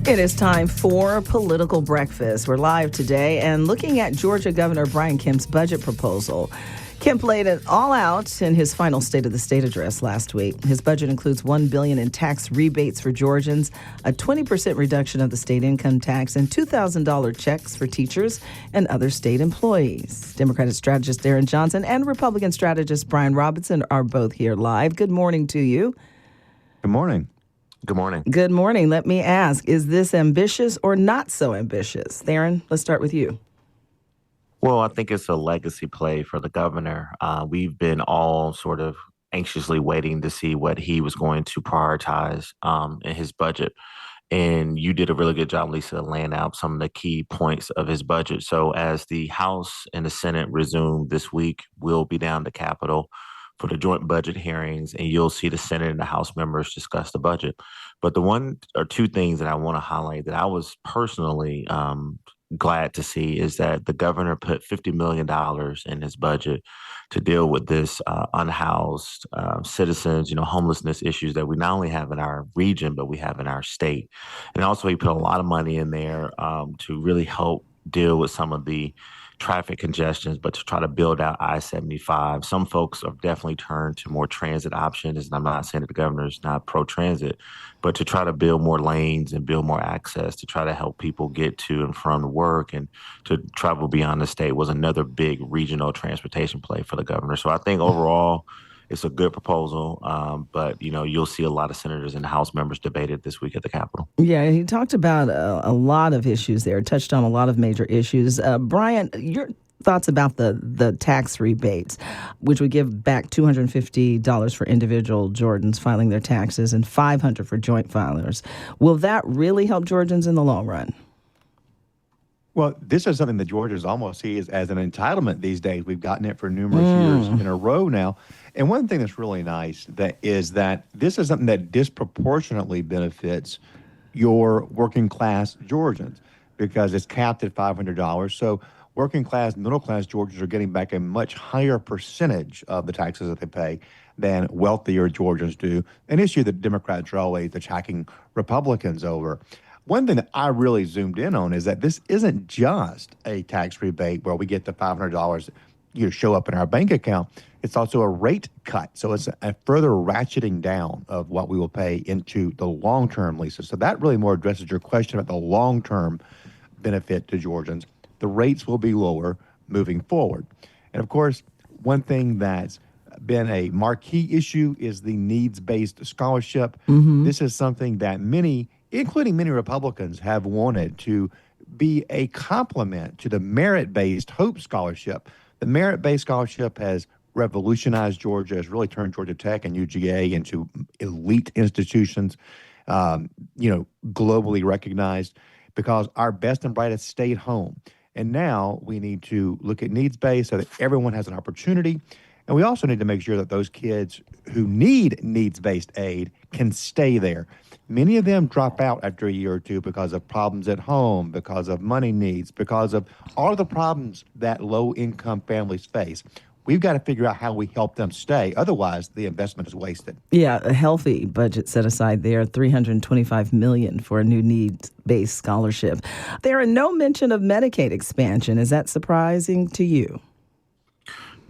It is time for Political Breakfast. We're live today and looking at Georgia Governor Brian Kemp's budget proposal. Kemp laid it all out in his final State of the State address last week. His budget includes $1 billion in tax rebates for Georgians, a 20% reduction of the state income tax, and $2,000 checks for teachers and other state employees. Democratic strategist Tharon Johnson and Republican strategist Brian Robinson are both here live. Good morning to you. Good morning. Good morning. Good morning. Let me ask, is this ambitious or not so ambitious? Tharon, let's start with you. Well, I think it's a legacy play for the governor. We've been all sort of anxiously waiting to see what he was going to prioritize in his budget. And you did a really good job, Lisa, laying out some of the key points of his budget. So as the House and the Senate resume this week, we'll be down to Capitol for the joint budget hearings, and you'll see the Senate and the House members discuss the budget. But the one or two things that I want to highlight that I was personally glad to see is that the governor put $50 million in his budget to deal with this unhoused citizens, homelessness issues that we not only have in our region, but we have in our state. And also he put a lot of money in there to really help deal with some of the traffic congestions, but to try to build out I-75. Some folks have definitely turned to more transit options, and I'm not saying that the governor is not pro-transit, but to try to build more lanes and build more access to try to help people get to and from work and to travel beyond the state was another big regional transportation play for the governor. So I think overall, it's a good proposal, but, you'll see a lot of senators and House members debate it this week at the Capitol. Yeah, he talked about a lot of issues there, touched on a lot of major issues. Brian, your thoughts about the tax rebates, which would give back $250 for individual Georgians filing their taxes and $500 for joint filers. Will that really help Georgians in the long run? Well, this is something that Georgians almost see as an entitlement these days. We've gotten it for numerous years in a row now. And one thing that's really nice is that this is something that disproportionately benefits your working class Georgians because it's capped at $500. So working class, middle class Georgians are getting back a much higher percentage of the taxes that they pay than wealthier Georgians do, an issue that Democrats are always attacking Republicans over. One thing that I really zoomed in on is that this isn't just a tax rebate where we get the $500 show up in our bank account. It's also a rate cut. So it's a further ratcheting down of what we will pay into the long term, Lisa. So that really more addresses your question about the long term benefit to Georgians. The rates will be lower moving forward. And of course, one thing that's been a marquee issue is the needs-based scholarship. This is something that many, including many Republicans, have wanted to be a complement to the merit-based Hope Scholarship. The merit-based scholarship has revolutionized Georgia, has really turned Georgia Tech and UGA into elite institutions, globally recognized because our best and brightest stayed home. And now we need to look at needs-based so that everyone has an opportunity. And we also need to make sure that those kids who need needs-based aid can stay there. Many of them drop out after a year or two because of problems at home, because of money needs, because of all of the problems that low-income families face. We've got to figure out how we help them stay. Otherwise, the investment is wasted. Yeah, a healthy budget set aside there, $325 million for a new needs-based scholarship. There are no mention of Medicaid expansion. Is that surprising to you?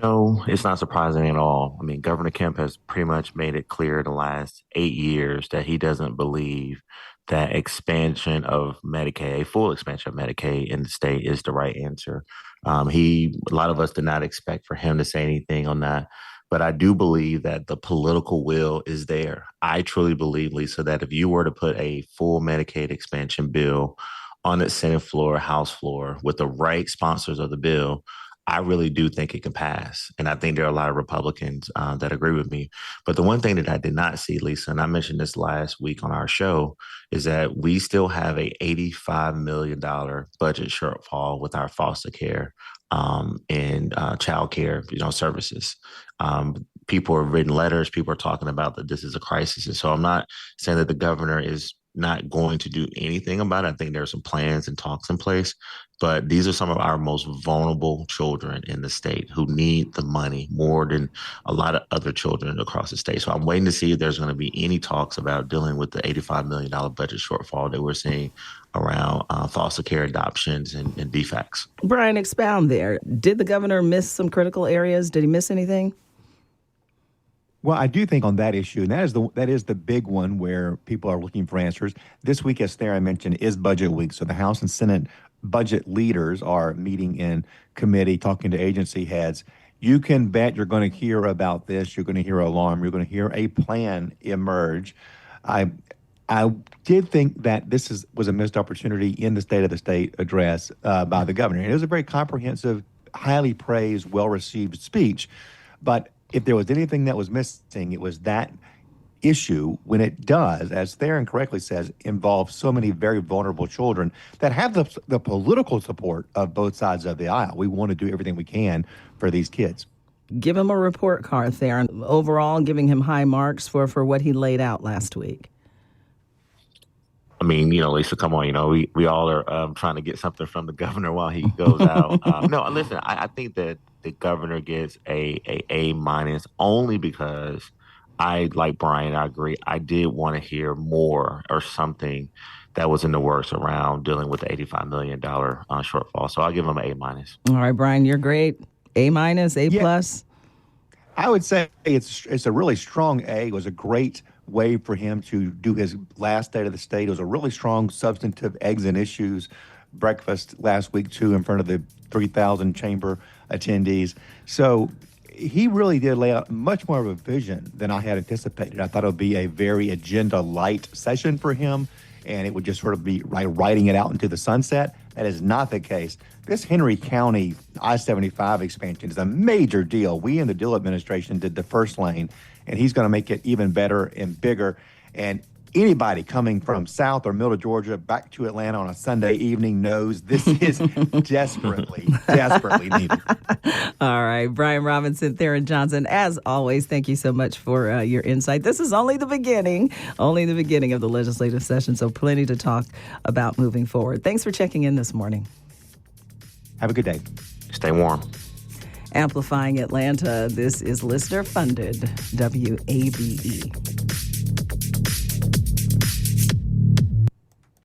No, it's not surprising at all. I mean, Governor Kemp has pretty much made it clear the last 8 years that he doesn't believe that expansion of Medicaid, full expansion of Medicaid in the state is the right answer. A lot of us did not expect for him to say anything on that. But I do believe that the political will is there. I truly believe, Lisa, that if you were to put a full Medicaid expansion bill on the Senate floor, House floor, with the right sponsors of the bill, I really do think it can pass. And I think there are a lot of Republicans that agree with me. But the one thing that I did not see, Lisa, and I mentioned this last week on our show, is that we still have a $85 million budget shortfall with our foster care and child care, services. People have written letters. People are talking about that this is a crisis. And so I'm not saying that the governor is not going to do anything about it. I think there are some plans and talks in place, But these are some of our most vulnerable children in the state who need the money more than a lot of other children across the state. So I'm waiting to see if there's going to be any talks about dealing with the $85 million budget shortfall that we're seeing around foster care adoptions and defects. Brian, expound there. Did the governor miss some critical areas? Did he miss anything? Well, I do think on that issue, and that is the big one where people are looking for answers. This week, as Tharon mentioned, is budget week. So the House and Senate budget leaders are meeting in committee, talking to agency heads. You can bet you're going to hear about this. You're going to hear alarm. You're going to hear a plan emerge. I did think that this was a missed opportunity in the State of the State address by the governor. And it was a very comprehensive, highly praised, well-received speech. But if there was anything that was missing, it was that issue when it does, as Tharon correctly says, involve so many very vulnerable children that have the political support of both sides of the aisle. We want to do everything we can for these kids. Give him a report card, Tharon. Overall, giving him high marks for what he laid out last week. I mean, Lisa, come on. We all are trying to get something from the governor while he goes out. No, listen, I think that the governor gets a minus only because like Brian, I agree. I did want to hear more or something that was in the works around dealing with the $85 million shortfall. So I'll give him an A minus. All right, Brian, you're great. A minus, A plus? I would say it's a really strong A. It was a great way for him to do his last State of the State. It was a really strong substantive eggs and issues breakfast last week, too, in front of the 3,000 chamber attendees. So he really did lay out much more of a vision than I had anticipated. I thought it would be a very agenda-light session for him, and it would just sort of be writing it out into the sunset. That is not the case. This Henry County I-75 expansion is a major deal. We in the Dill administration did the first lane, and he's going to make it even better and bigger. And anybody coming from South or Middle Georgia back to Atlanta on a Sunday evening knows this is desperately needed. All right. Brian Robinson, Tharon Johnson, as always, thank you so much for your insight. This is only the beginning of the legislative session, so plenty to talk about moving forward. Thanks for checking in this morning. Have a good day. Stay warm. Amplifying Atlanta, this is listener-funded WABE.